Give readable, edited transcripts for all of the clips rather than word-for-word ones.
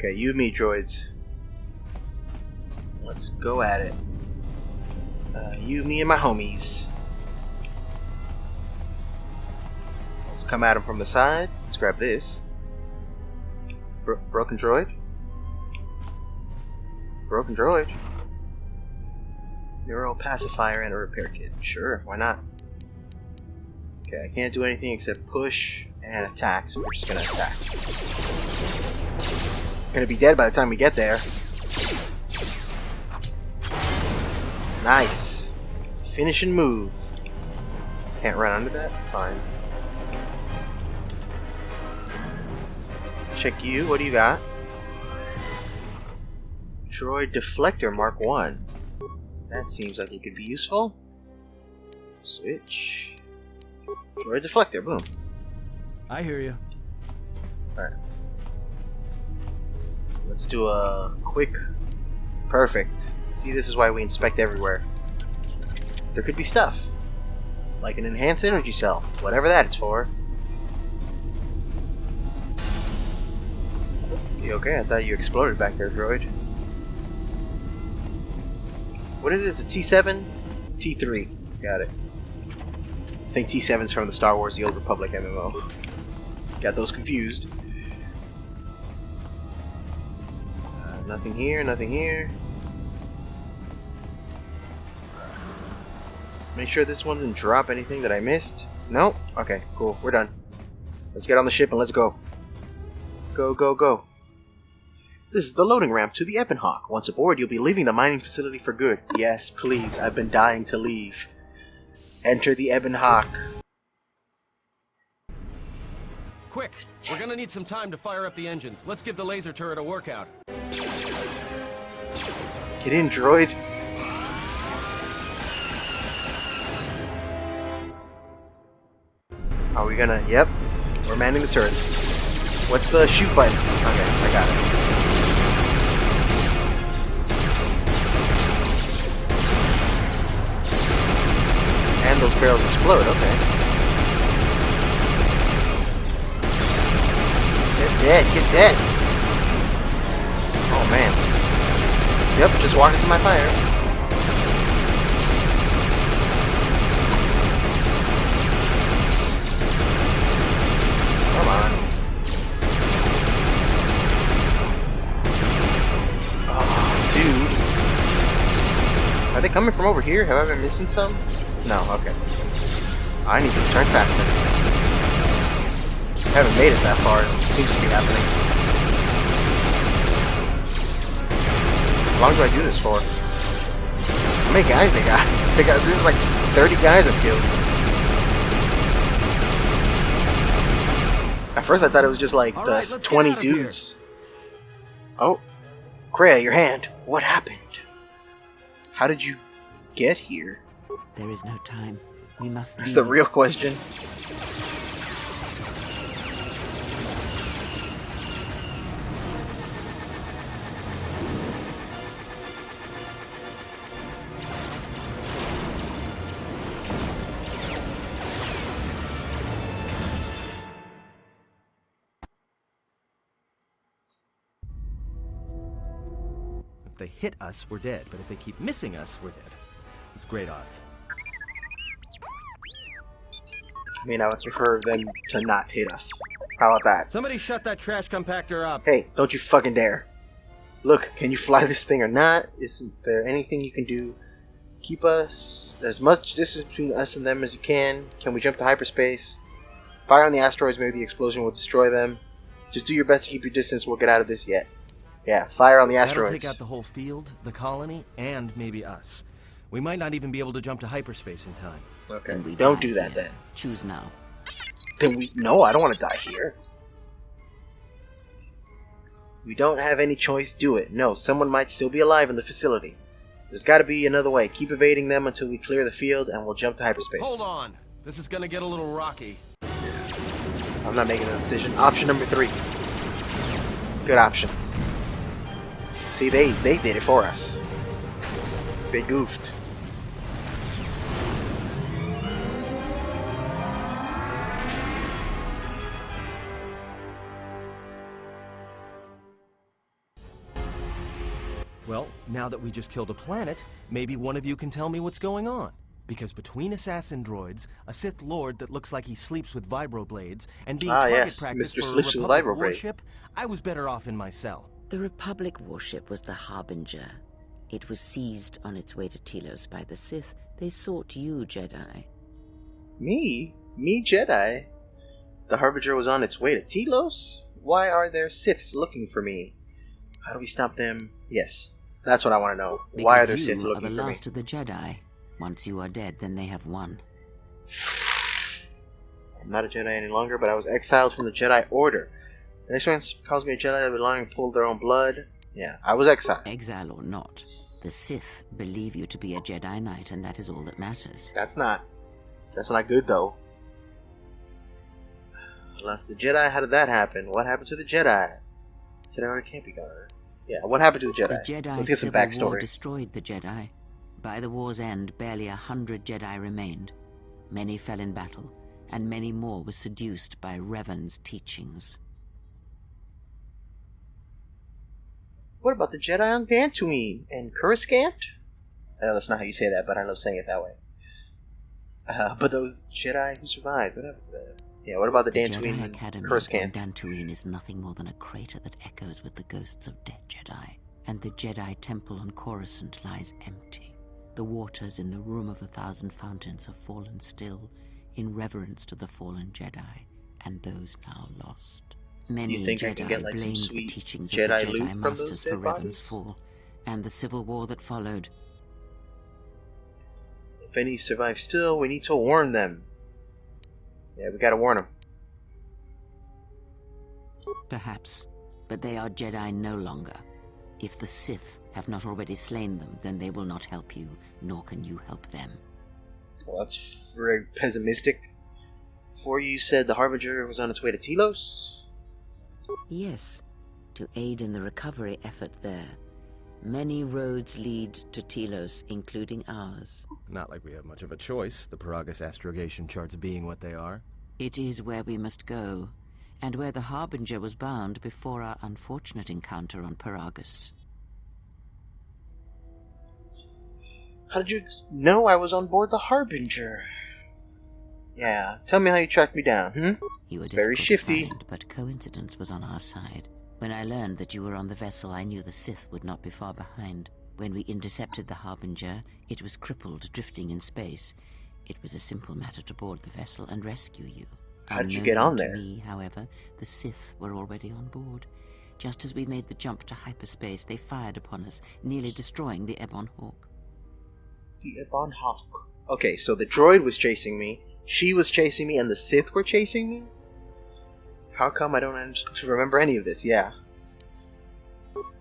Okay, you and me, droids. Let's go at it. You, me, and my homies. Let's come at him from the side. Let's grab this. Broken droid? Broken droid? Neural pacifier and a repair kit. Sure, why not? Okay, I can't do anything except push and attack, so we're just gonna attack. It's gonna be dead by the time we get there. Nice. Finishing move. Can't run under that? Fine. Check you. What do you got? Droid deflector Mark 1. That seems like it could be useful. Switch. Droid deflector. Boom. I hear you. Alright. Let's do a quick. Perfect. See, this is why we inspect everywhere. There could be stuff. Like an enhanced energy cell. Whatever that is for. You okay? I thought you exploded back there, droid. What is it? A T7? T3. Got it. I think T7's from the Star Wars The Old Republic MMO. Got those confused. Nothing here, nothing here. Make sure this one didn't drop anything that I missed. Nope. Okay, cool. We're done. Let's get on the ship and let's go. Go, go, go. This is the loading ramp to the Ebonhawk. Once aboard, you'll be leaving the mining facility for good. Yes, please. I've been dying to leave. Enter the Ebonhawk. Quick! We're gonna need some time to fire up the engines. Let's give the laser turret a workout. Get in, droid. Are we gonna... Yep. We're manning the turrets. What's the shoot button? Okay, I got it. And those barrels explode, okay. Get dead, get dead! Oh man. Yep, just walk into my fire. Come on. Oh, dude. Are they coming from over here? Have I been missing some? No, okay. I need to return faster. I haven't made it that far, as it seems to be happening. How long do I do this for? How many guys they got? This is like 30 guys I've killed. At first I thought it was just like the 20 dudes. Oh. Kreia, your hand. What happened? How did you get here? There is no time. We must. That's the real question. If they hit us, we're dead. But if they keep missing us, we're dead. It's great odds. I mean, I would prefer them to not hit us. How about that? Somebody shut that trash compactor up. Hey, don't you fucking dare. Look, can you fly this thing or not? Isn't there anything you can do? Keep us as much distance between us and them as you can. Can we jump to hyperspace? Fire on the asteroids, maybe the explosion will destroy them. Just do your best to keep your distance, we'll get out of this yet. Yeah, fire on the asteroids. That'll take out the whole field, the colony, and maybe us. We might not even be able to jump to hyperspace in time. Okay, don't do that then. Choose now. Then no, I don't want to die here. We don't have any choice, do it. No, someone might still be alive in the facility. There's got to be another way. Keep evading them until we clear the field and we'll jump to hyperspace. Hold on. This is gonna get a little rocky. I'm not making a decision. Option number 3. Good options. See, they did it for us. They goofed. Well, now that we just killed a planet, maybe one of you can tell me what's going on. Because between assassin droids, a Sith Lord that looks like he sleeps with vibroblades, and being Ah, target yes, practice Mr. for a Sleeps with Republic vibroblades. warship, I was better off in my cell. The Republic warship was the Harbinger. It was seized on its way to Telos by the Sith. They sought you, Jedi. Me? Me, Jedi? The Harbinger was on its way to Telos? Why are there Siths looking for me? How do we stop them? Yes, that's what I want to know. Why are there Because Sith you are looking the for me? last of the Jedi. Once you are dead, then they have won. I'm not a Jedi any longer, but I was exiled from the Jedi Order. The next one calls me a Jedi that belonging to pulled their own blood. Yeah, I was exiled. Exile or not, the Sith believe you to be a Jedi Knight, and that is all that matters. That's not good, though. Unless the Jedi, how did that happen? What happened to the Jedi? Jedi Order can't be gone. Yeah, what happened to the Jedi? The Jedi Let's get some Civil War backstory. destroyed the Jedi. By the war's end, barely 100 Jedi remained. Many fell in battle, and many more were seduced by Revan's teachings. What about the Jedi on Dantooine and Coruscant? I know that's not how you say that, but I love saying it that way. But those Jedi who survived, what happened to them? Yeah, what about the Dantooine Jedi and Academy Coruscant? on Dantooine is nothing more than a crater that echoes with the ghosts of dead Jedi. And the Jedi Temple on Coruscant lies empty. The waters in the Room of 1,000 Fountains have fallen still, in reverence to the fallen Jedi and those now lost. Many You think I Jedi can get, like, some blamed the sweet teachings Jedi of the loot Jedi from those Masters for dead Revan's bodies? fall, and the civil war that followed. If any survive still, we need to warn them. Yeah, we gotta warn them. Perhaps, but they are Jedi no longer. If the Sith have not already slain them, then they will not help you, nor can you help them. Well, that's very pessimistic. Before you said the Harbinger was on its way to Telos? Yes, to aid in the recovery effort there. Many roads lead to Telos, including ours. Not like we have much of a choice, the PERAGUS astrogation charts being what they are. It is where we must go, and where the Harbinger was bound before our unfortunate encounter on PERAGUS. How did you know I was on board the Harbinger? Yeah, tell me how you tracked me down, You were Very difficult to shifty. find, but coincidence was on our side. When I learned that you were on the vessel, I knew the Sith would not be far behind. When we intercepted the Harbinger, it was crippled, drifting in space. It was a simple matter to board the vessel and rescue you. How did you get on there? To me, however, the Sith were already on board. Just as we made the jump to hyperspace, they fired upon us, nearly destroying the Ebon Hawk. The Ebon Hawk. Okay, so the droid was chasing me, she was chasing me, and the Sith were chasing me? How come I don't remember any of this? Yeah.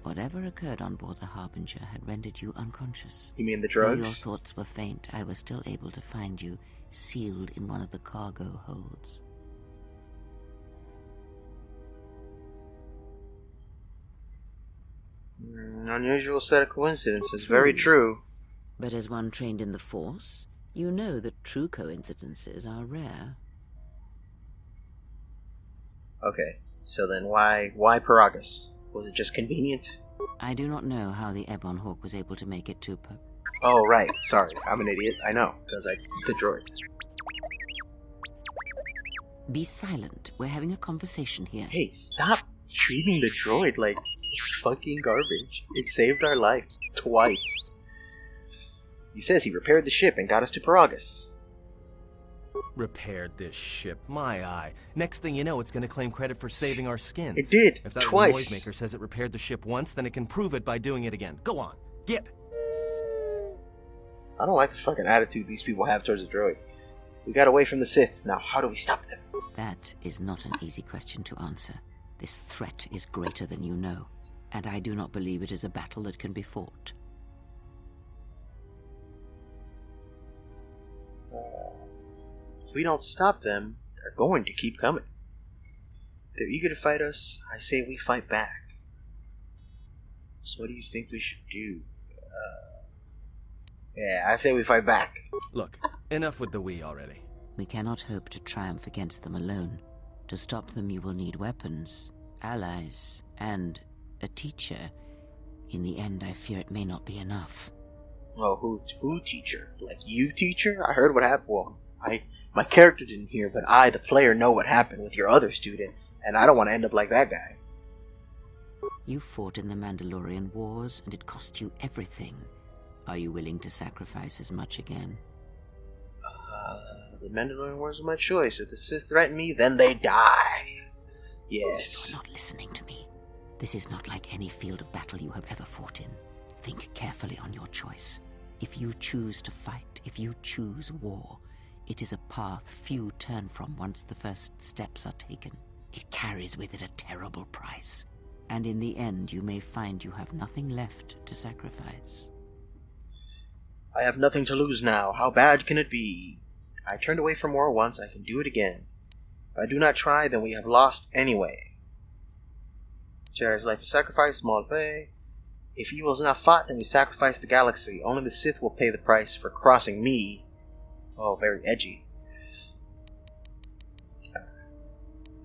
Whatever occurred on board the Harbinger had rendered you unconscious. You mean the Though your drugs? thoughts were faint, I was still able to find you, sealed in one of the cargo holds. Unusual set of coincidences. Very true. But as one trained in the Force, you know that true coincidences are rare. Okay, so then why PERAGUS? Was it just convenient? I do not know how the Ebon Hawk was able to make it to Oh, right. Sorry, I'm an idiot. I know, because the droids. Be silent. We're having a conversation here. Hey, stop treating the droid like it's fucking garbage. It saved our life twice. He says he repaired the ship and got us to PERAGUS. Repaired this ship, my eye. Next thing you know, it's gonna claim credit for saving our skins. It did, If that twice. noisemaker says it repaired the ship once, then it can prove it by doing it again. Go on, get! I don't like the fucking attitude these people have towards the droid. We got away from the Sith. Now, how do we stop them? That is not an easy question to answer. This threat is greater than you know, and I do not believe it is a battle that can be fought. If we don't stop them, they're going to keep coming. They're eager to fight us. I say we fight back. So what do you think we should do? Yeah, I say we fight back. Look, enough with the we already. We cannot hope to triumph against them alone. To stop them, you will need weapons, allies, and a teacher. In the end, I fear it may not be enough. Oh, who teacher? Like you, teacher? I heard what happened. Well, my character didn't hear, but I, the player, know what happened with your other student, and I don't want to end up like that guy. You fought in the Mandalorian Wars, and it cost you everything. Are you willing to sacrifice as much again? The Mandalorian Wars are my choice. If the Sith threaten me, then they die. Yes. You're not listening to me. This is not like any field of battle you have ever fought in. Think carefully on your choice. If you choose to fight, if you choose war, it is a path few turn from once the first steps are taken. It carries with it a terrible price. And in the end, you may find you have nothing left to sacrifice. I have nothing to lose now. How bad can it be? I turned away from war once, I can do it again. If I do not try, then we have lost anyway. Jedi's life is sacrificed, small pay. If evil is not fought, then we sacrifice the galaxy. Only the Sith will pay the price for crossing me. Oh, very edgy.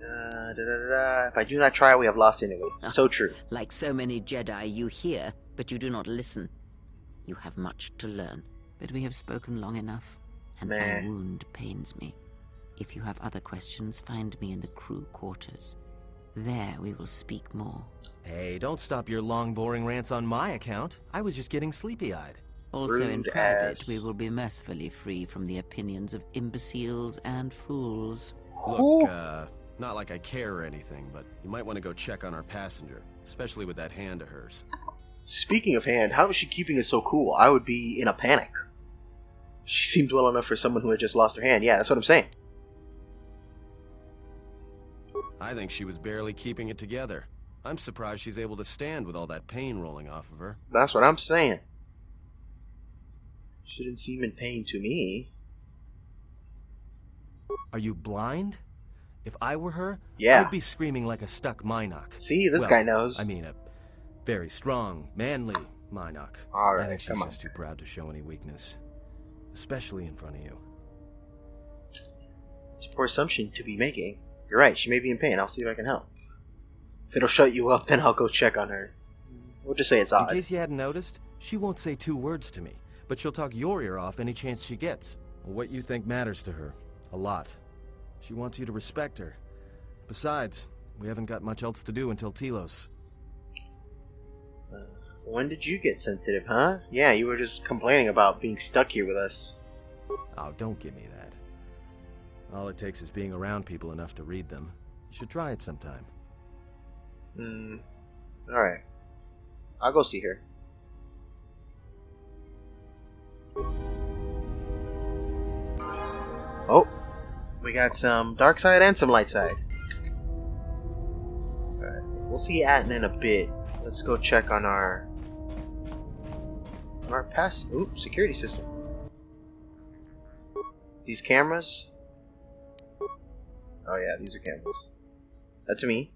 If I do not try, we have lost anyway. So true. Like so many Jedi, you hear, but you do not listen. You have much to learn, but we have spoken long enough, and my wound pains me. If you have other questions, find me in the crew quarters. There we will speak more. Hey, don't stop your long, boring rants on my account. I was just getting sleepy-eyed. Also in private, we will be mercifully free from the opinions of imbeciles and fools. Look, not like I care or anything, but you might want to go check on our passenger, especially with that hand of hers. Speaking of hand, how is she keeping it so cool? I would be in a panic. She seemed well enough for someone who had just lost her hand. Yeah, that's what I'm saying. I think she was barely keeping it together. I'm surprised she's able to stand with all that pain rolling off of her. That's what I'm saying. She didn't seem in pain to me. Are you blind? If I were her, yeah, I'd be screaming like a stuck Minoc. See, this guy knows. I mean, a very strong, manly Minoc. Alright, I think she's just too proud to show any weakness. Especially in front of you. It's a poor assumption to be making. You're right, she may be in pain. I'll see if I can help. If it'll shut you up, then I'll go check on her. We'll just say it's odd. In case you hadn't noticed, she won't say 2 words to me, but she'll talk your ear off any chance she gets. What you think matters to her. A lot. She wants you to respect her. Besides, we haven't got much else to do until Telos. When did you get sensitive, huh? Yeah, you were just complaining about being stuck here with us. Oh, don't give me that. All it takes is being around people enough to read them. You should try it sometime. Alright. I'll go see her. Oh! We got some dark side and some light side. Alright. We'll see Atten in a bit. Let's go check on our security system. These cameras? Oh yeah, these are cameras. That's me.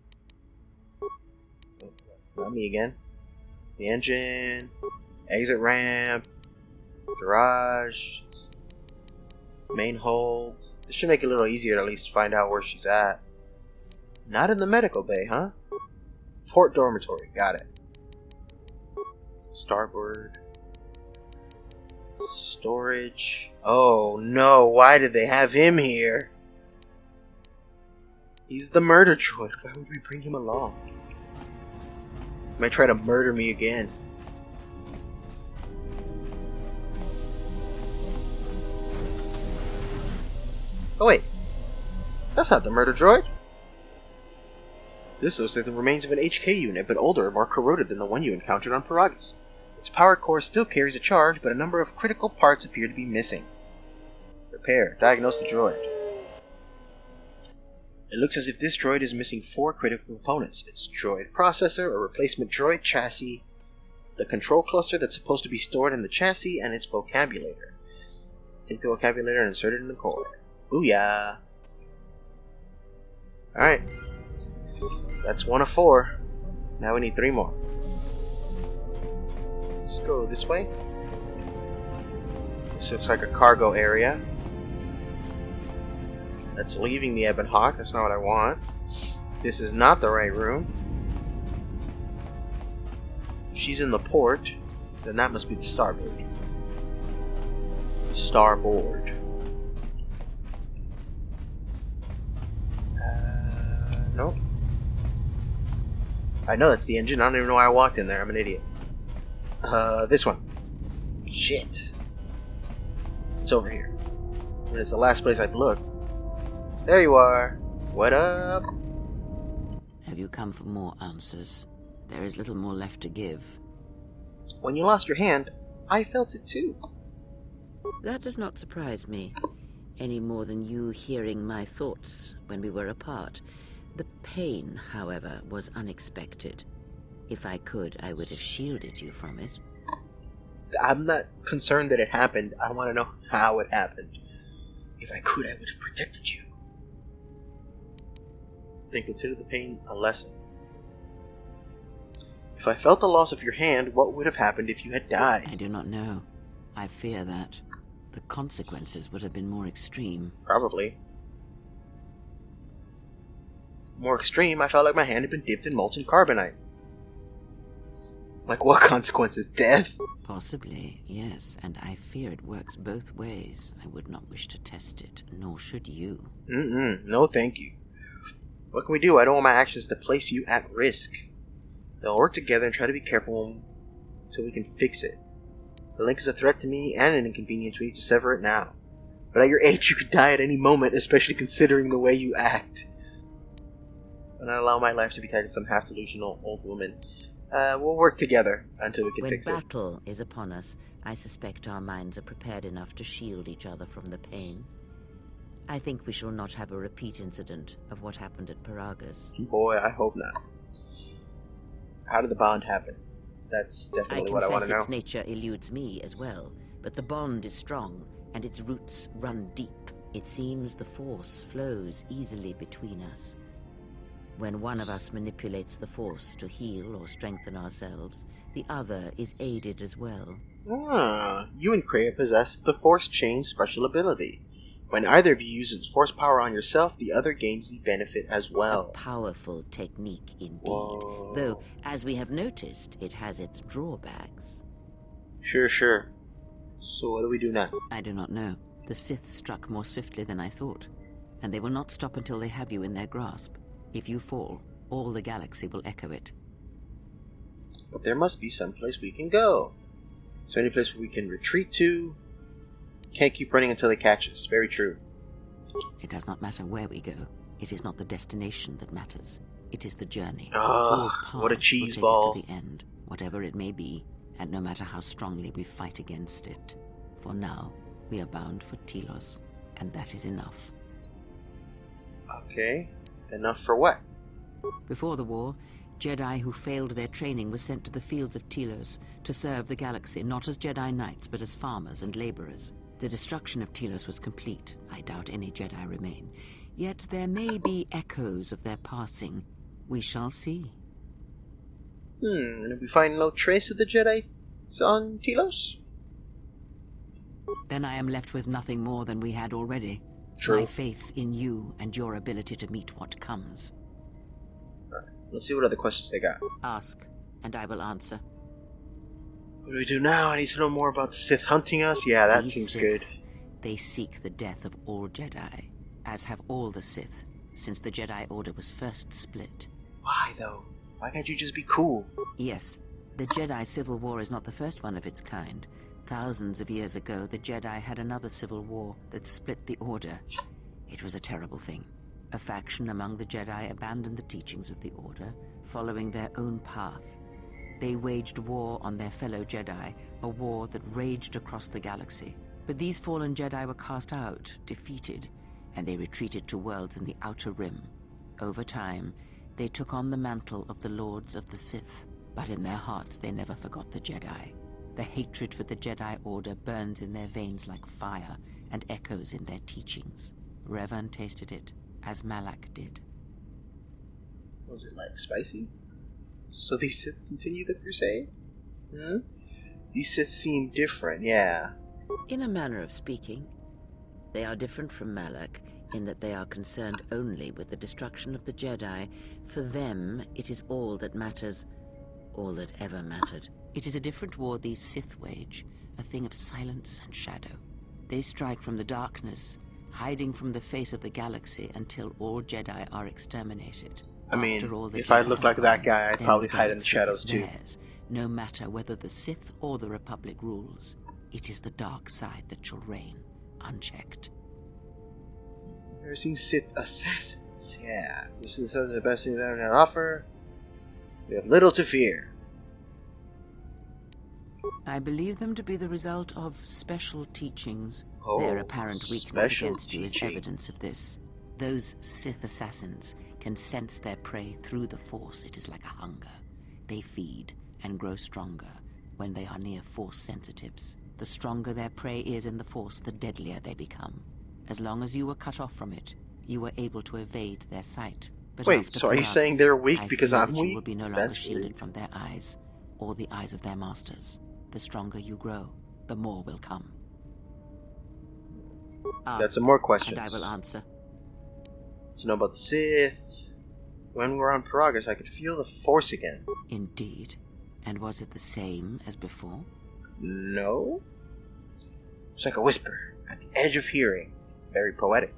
Oh, not me again. The engine, exit ramp, garage, main hold. This should make it a little easier to at least find out where she's at. Not in the medical bay, huh? Port dormitory, got it. Starboard. Storage. Oh no, why did they have him here? He's the murder droid. Why would we bring him along? He might try to murder me again. Oh wait, that's not the murder droid. This looks like the remains of an HK unit, but older and more corroded than the one you encountered on PERAGUS. Its power core still carries a charge, but a number of critical parts appear to be missing. Repair. Diagnose the droid. It looks as if this droid is missing 4 critical components. Its droid processor, a replacement droid chassis, the control cluster that's supposed to be stored in the chassis, and its vocabulator. Take the vocabulator and insert it in the core. Booyah! Alright. That's 1 of 4. Now we need 3 more. Let's go this way. This looks like a cargo area. That's leaving the Ebon Hawk. That's not what I want. This is not the right room. she's in the port, then that must be the starboard. Starboard. Nope. I know that's the engine. I don't even know why I walked in there. I'm an idiot. This one. Shit. It's over here. And it's the last place I've looked. There you are. What up? Have you come for more answers? There is little more left to give. When you lost your hand, I felt it too. That does not surprise me, any more than you hearing my thoughts when we were apart. The pain, however, was unexpected. If I could, I would have shielded you from it. I'm not concerned that it happened. I want to know how it happened. If I could, I would have protected you. Then consider the pain a lesson. If I felt the loss of your hand, what would have happened if you had died? I do not know. I fear that the consequences would have been more extreme. Probably. More extreme, I felt like my hand had been dipped in molten carbonite. Like what consequences? Death? Possibly, yes, and I fear it works both ways. I would not wish to test it, nor should you. No thank you. What can we do? I don't want my actions to place you at risk. They'll work together and try to be careful until we can fix it. The link is a threat to me and an inconvenience. We need to sever it now. But at your age, you could die at any moment, especially considering the way you act. But not allow my life to be tied to some half-delusional old woman. We'll work together until we can fix it. When battle is upon us, I suspect our minds are prepared enough to shield each other from the pain. I think we shall not have a repeat incident of what happened at PERAGUS. Boy, I hope not. How did the bond happen? That's definitely what I want to know. Its nature eludes me as well, but the bond is strong, and its roots run deep. It seems the force flows easily between us. When one of us manipulates the force to heal or strengthen ourselves, the other is aided as well. You and Kreia possess the Force Chain special ability. When either of you uses force power on yourself, the other gains the benefit as well. A powerful technique indeed. Whoa. Though, as we have noticed, it has its drawbacks. Sure. So what do we do now? I do not know. The Sith struck more swiftly than I thought, and they will not stop until they have you in their grasp. If you fall, all the galaxy will echo it. But there must be some place we can go. So any place where we can retreat to. Can't keep running until they catch us. Very true. It does not matter where we go. It is not the destination that matters. It is the journey. What a cheese will ball. take us to the end, whatever it may be, and no matter how strongly we fight against it. For now, we are bound for Telos, and that is enough. Okay. Enough for what? Before the war, Jedi who failed their training were sent to the fields of Telos to serve the galaxy, not as Jedi Knights, but as farmers and laborers. The destruction of Telos was complete. I doubt any Jedi remain. Yet there may be echoes of their passing. We shall see. And if we find no trace of the Jedi on Telos? Then I am left with nothing more than we had already. True. My faith in you and your ability to meet what comes. Alright, let's see what other questions they got. Ask, and I will answer. What do we do now? I need to know more about the Sith hunting us. Yeah, that These seems Sith, good. They seek the death of all Jedi, as have all the Sith, since the Jedi Order was first split. Why, though? Why can't you just be cool? Yes, the Jedi Civil War is not the first one of its kind. Thousands of years ago, the Jedi had another civil war that split the Order. It was a terrible thing. A faction among the Jedi abandoned the teachings of the Order, following their own path. They waged war on their fellow Jedi, a war that raged across the galaxy. But these fallen Jedi were cast out, defeated, and they retreated to worlds in the Outer Rim. Over time, they took on the mantle of the Lords of the Sith, but in their hearts they never forgot the Jedi. The hatred for the Jedi Order burns in their veins like fire and echoes in their teachings. Revan tasted it, as Malak did. Was it like spicy? So these Sith continue the crusade? These Sith seem different, yeah. In a manner of speaking, they are different from Malak in that they are concerned only with the destruction of the Jedi. For them, it is all that matters. all that ever mattered. It is a different war these Sith wage, a thing of silence and shadow. They strike from the darkness, hiding from the face of the galaxy until all Jedi are exterminated. I mean, After all the if I Jedi looked have like that gone, guy, I'd then probably the hide in the galaxy shadows is too. theirs, no matter whether the Sith or the Republic rules. It is the dark side that shall reign, unchecked. Never seen Sith assassins. Yeah, this is the best thing they ever had to offer. We have little to fear. I believe them to be the result of special teachings. Oh, Their apparent weakness special against you is teachings. evidence of this. Those Sith assassins can sense their prey through the Force. It is like a hunger. They feed and grow stronger when they are near Force sensitives. The stronger their prey is in the Force, the deadlier they become. As long as you were cut off from it, you were able to evade their sight. But Wait, after so are you Peragus, saying they're weak I because fear I'm that you weak? will be no longer That's shielded weird. from their eyes, or the eyes of their masters. The stronger you grow, the more will come. Got Ask, some more questions. and I will answer. To know about the Sith. When we were on PERAGUS, I could feel the Force again. Indeed. And was it the same as before? No? It's like a whisper at the edge of hearing. Very poetic.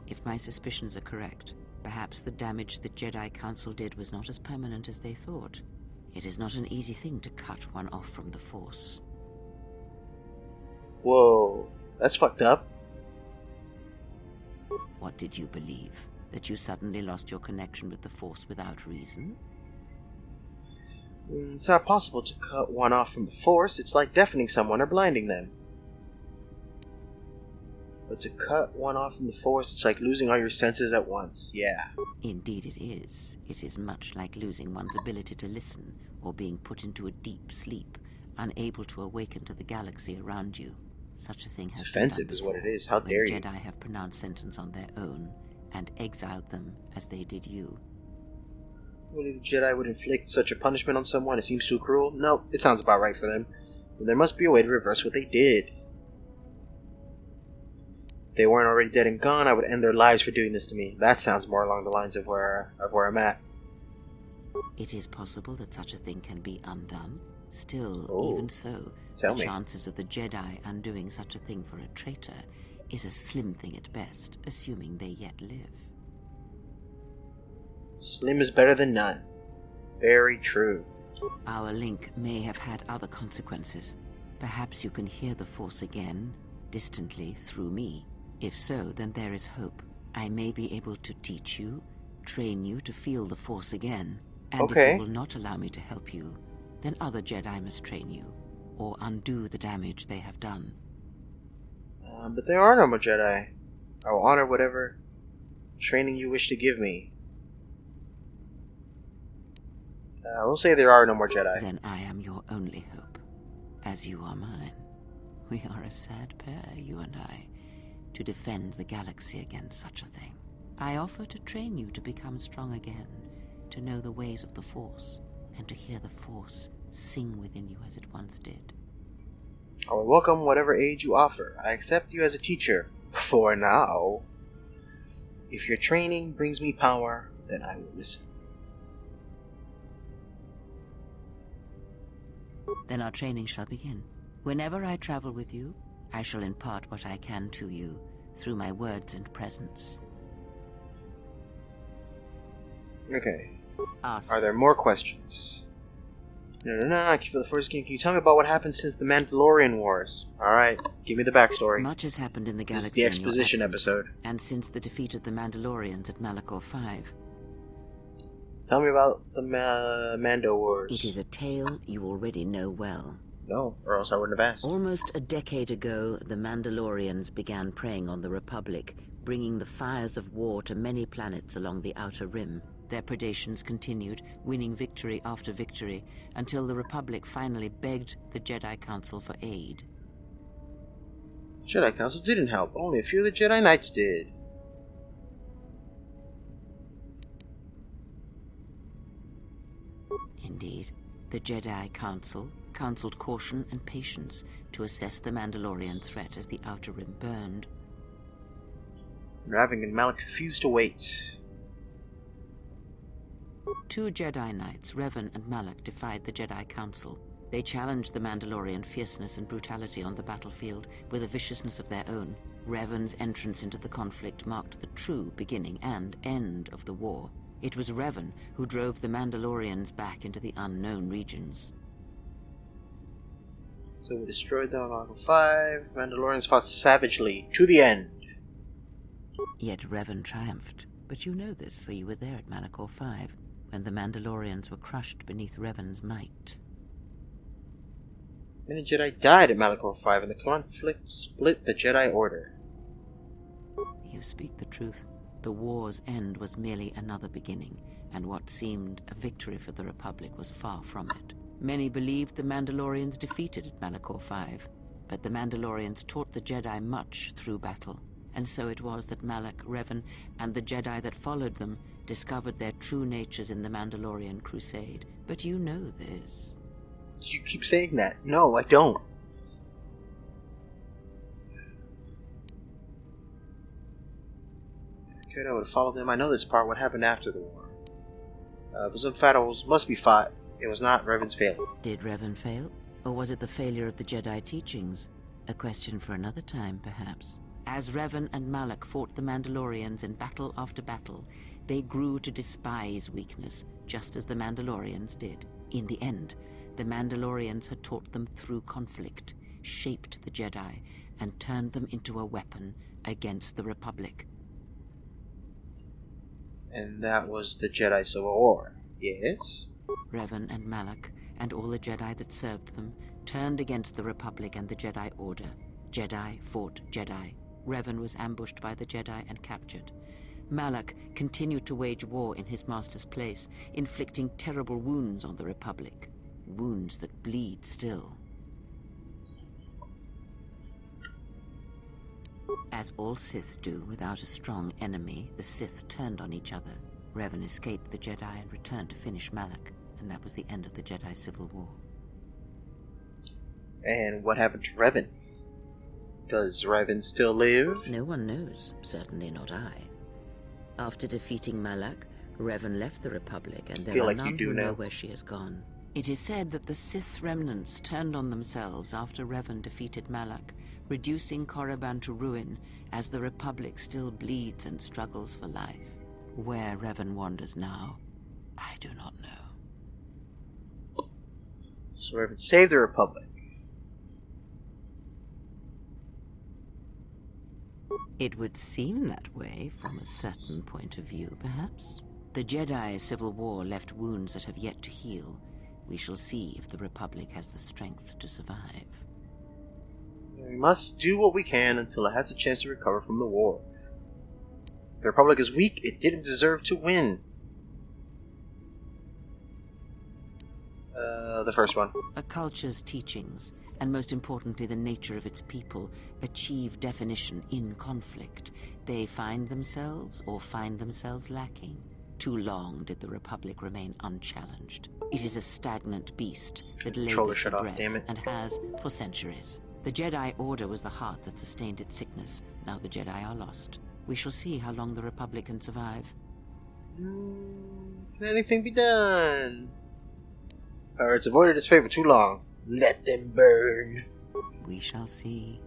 If my suspicions are correct, perhaps the damage the Jedi Council did was not as permanent as they thought. It is not an easy thing to cut one off from the Force. Whoa, that's fucked up. What did you believe? That you suddenly lost your connection with the Force without reason? It's not possible to cut one off from the Force. It's like deafening someone or blinding them. But to cut one off from the Force, it's like losing all your senses at once. Yeah. Indeed it is. It is much like losing one's ability to listen, or being put into a deep sleep, unable to awaken to the galaxy around you. Such a thing has It's been done offensive is what it before, is. How when dare you. Jedi have pronounced sentence on their own, and exiled them as they did you. Only the Jedi would inflict such a punishment on someone. It seems too cruel. No, it sounds about right for them. And there must be a way to reverse what they did. If they weren't already dead and gone, I would end their lives for doing this to me. That sounds more along the lines of where I'm at. It is possible that such a thing can be undone. Still, Oh, even so, tell the me. chances of the Jedi undoing such a thing for a traitor is a slim thing at best, assuming they yet live. Slim is better than none. Very true. Our link may have had other consequences. Perhaps you can hear the Force again, distantly, through me. If so, then there is hope. I may be able to teach you, train you to feel the Force again. And if Okay. you will not allow me to help you, then other Jedi must train you, or undo the damage they have done. But there are no more Jedi. I will honor whatever training you wish to give me. We'll say there are no more Jedi. Then I am your only hope, as you are mine. We are a sad pair, you and I, to defend the galaxy against such a thing. I offer to train you to become strong again, to know the ways of the Force, and to hear the Force sing within you as it once did. I will welcome whatever aid you offer. I accept you as a teacher. For now. If your training brings me power, then I will listen. Then our training shall begin. Whenever I travel with you, I shall impart what I can to you through my words and presence. Okay. Ask. Are there more questions? No. Thank you for the first game. Can you tell me about what happened since the Mandalorian Wars? Alright, give me the backstory. Much has happened in the This galaxy is the in your exposition absence, episode. and since the defeat of the Mandalorians at Malachor 5. Tell me about the Mando Wars. It is a tale you already know well. No, or else I wouldn't have asked. Almost a decade ago, the Mandalorians began preying on the Republic, bringing the fires of war to many planets along the Outer Rim. Their predations continued, winning victory after victory, until the Republic finally begged the Jedi Council for aid. Jedi Council didn't help. Only a few of the Jedi Knights did. Indeed, the Jedi Council counseled caution and patience to assess the Mandalorian threat as the Outer Rim burned. Raving and Malak refused to wait. Two Jedi Knights, Revan and Malak, defied the Jedi Council. They challenged the Mandalorian fierceness and brutality on the battlefield with a viciousness of their own. Revan's entrance into the conflict marked the true beginning and end of the war. It was Revan who drove the Mandalorians back into the unknown regions. So we destroyed them on Arc 5. Mandalorians fought savagely to the end. Yet Revan triumphed. But you know this, for you were there at Malachor 5, when the Mandalorians were crushed beneath Revan's might. Many Jedi died at Malachor 5, and the conflict split the Jedi Order. You speak the truth. The war's end was merely another beginning, and what seemed a victory for the Republic was far from it. Many believed the Mandalorians defeated at Malachor 5, but the Mandalorians taught the Jedi much through battle. And so it was that Malak, Revan, and the Jedi that followed them discovered their true natures in the Mandalorian Crusade. But you know this. You keep saying that. No, I don't. Good, I would follow them. I know this part. What happened after the war? Presumed battles must be fought. It was not Revan's failing. Did Revan fail? Or was it the failure of the Jedi teachings? A question for another time, perhaps. As Revan and Malak fought the Mandalorians in battle after battle, they grew to despise weakness, just as the Mandalorians did. In the end, the Mandalorians had taught them through conflict, shaped the Jedi, and turned them into a weapon against the Republic. And that was the Jedi Civil War, yes? Revan and Malak, and all the Jedi that served them, turned against the Republic and the Jedi Order. Jedi fought Jedi. Revan was ambushed by the Jedi and captured. Malak continued to wage war in his master's place, inflicting terrible wounds on the Republic. Wounds that bleed still. As all Sith do, without a strong enemy, the Sith turned on each other. Revan escaped the Jedi and returned to finish Malak, and that was the end of the Jedi Civil War. And what happened to Revan? Does Revan still live? No one knows, certainly not I. After defeating Malak, Revan left the Republic, and there are none who know where she has gone. It is said that the Sith remnants turned on themselves after Revan defeated Malak, reducing Korriban to ruin as the Republic still bleeds and struggles for life. Where Revan wanders now, I do not know. So Revan saved the Republic. It would seem that way from a certain point of view, perhaps. The Jedi Civil War left wounds that have yet to heal. We shall see if the Republic has the strength to survive. We must do what we can until it has a chance to recover from the war. If the Republic is weak, it didn't deserve to win. The first one. A culture's teachings, and most importantly the nature of its people, achieve definition in conflict. They find themselves lacking. Too long did the Republic remain unchallenged. It is a stagnant beast that labors for breath and has for centuries. The Jedi Order was the heart that sustained its sickness. Now the Jedi are lost. We shall see how long the Republic can survive. Can anything be done? Pirates avoided its fate for too long. Let them burn. We shall see.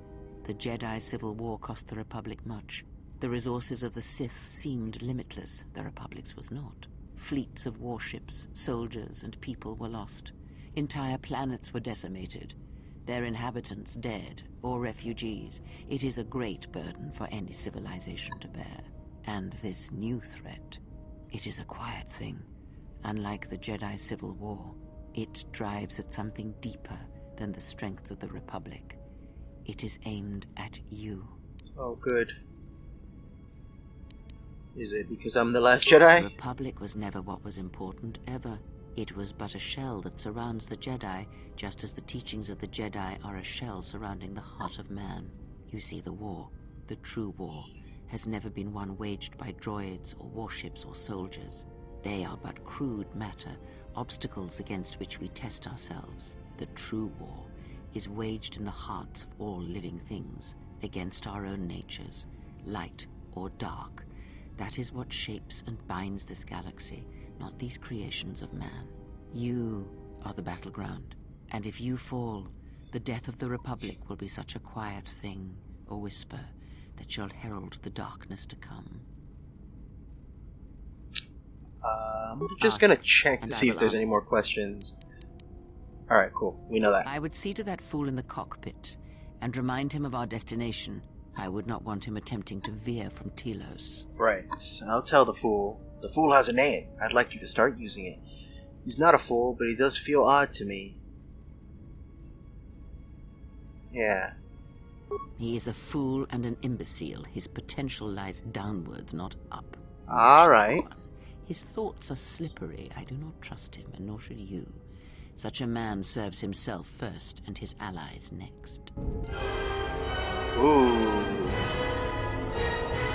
The Jedi Civil War cost the Republic much. The resources of the Sith seemed limitless. The Republic's was not. Fleets of warships, soldiers, and people were lost. Entire planets were decimated. Their inhabitants dead or refugees. It is a great burden for any civilization to bear. And this new threat, it is a quiet thing. Unlike the Jedi Civil War, it drives at something deeper than the strength of the Republic. It is aimed at you. Oh, good. Is it because I'm the last Jedi? The Republic was never what was important, ever. It was but a shell that surrounds the Jedi, just as the teachings of the Jedi are a shell surrounding the heart of man. You see, the war, the true war, has never been one waged by droids or warships or soldiers. They are but crude matter, obstacles against which we test ourselves. The true war is waged in the hearts of all living things, against our own natures, light or dark. That is what shapes and binds this galaxy, not these creations of man. You are the battleground, and if you fall, the death of the Republic will be such a quiet thing, a whisper, that shall herald the darkness to come. I'm just gonna check to see if there's any more questions. Alright, cool. We know that. I would see to that fool in the cockpit, and remind him of our destination. I would not want him attempting to veer from Telos. Right. I'll tell the fool. The fool has a name. I'd like you to start using it. He's not a fool, but he does feel odd to me. Yeah. He is a fool and an imbecile. His potential lies downwards, not up. Alright. His thoughts are slippery. I do not trust him, and nor should you. Such a man serves himself first, and his allies next. Ooh.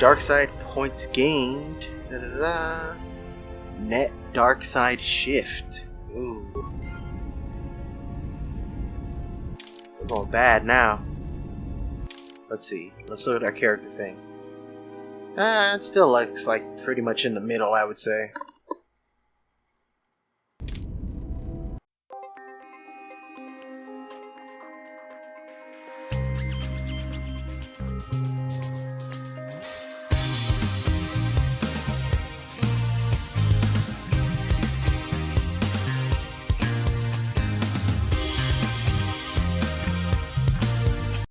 Dark side points gained. Da-da-da. Net dark side shift. Ooh. We're going bad now. Let's see. Let's look at our character thing. It still looks like pretty much in the middle, I would say.